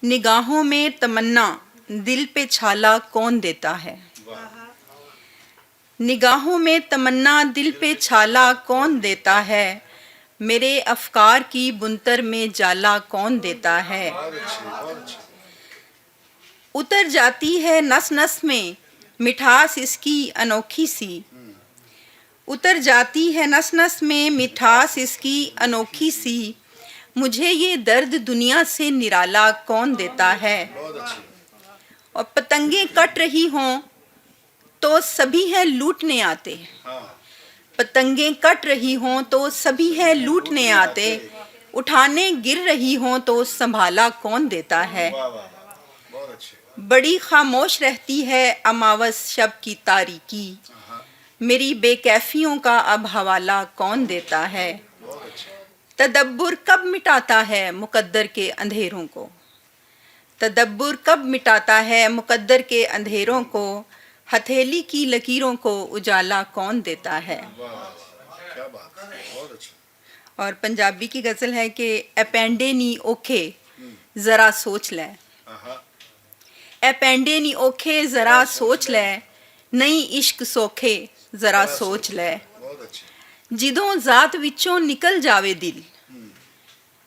निगाहों में तमन्ना दिल पे छाला कौन देता है। निगाहों में तमन्ना दिल पे छाला कौन देता है। मेरे अफकार की बुनतर में जाला कौन देता है। उतर जाती है नस नस में मिठास इसकी अनोखी सी। उतर जाती है नस नस में मिठास इसकी अनोखी सी। मुझे ये दर्द दुनिया से निराला कौन देता है। और पतंगे कट रही हों तो सभी है लूटने आते। पतंगे कट रही हों तो सभी है लूटने आते। उठाने गिर रही हों तो संभाला कौन देता है। बड़ी खामोश रहती है अमावस शब की तारीकी। मेरी बेकैफियों का अब हवाला कौन देता है। तदब्बुर कब मिटाता है मुकद्दर के अंधेरों को। तदब्बुर कब मिटाता है मुकद्दर के अंधेरों को। हथेली की लकीरों को उजाला कौन देता है। क्या बात है, बहुत अच्छा। और पंजाबी की गज़ल है कि एपेंडे नी ओखे ज़रा सोच ले। एपेंडे नी ओखे ज़रा सोच ले। नहीं इश्क सोखे ज़रा सोच ले। जिदों ज़ात विचों निकल जावे दिल।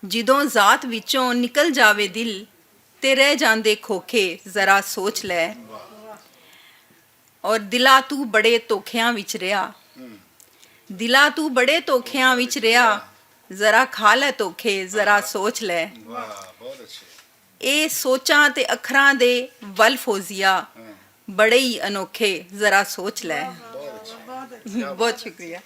जिदों ज़ात विचों निकल जावे दिल ते रह जांदे खोखे ज़रा सोच ले। और दिला तू बड़े धोखियां विच रिया। दिला तू बड़े धोखियां विच रिया ज़रा खा ले धोखे ज़रा सोच ले। ए सोचां ते अखरां दे वल फौजिया बड़े ही अनोखे ज़रा सोच ले। बहुत शुक्रिया।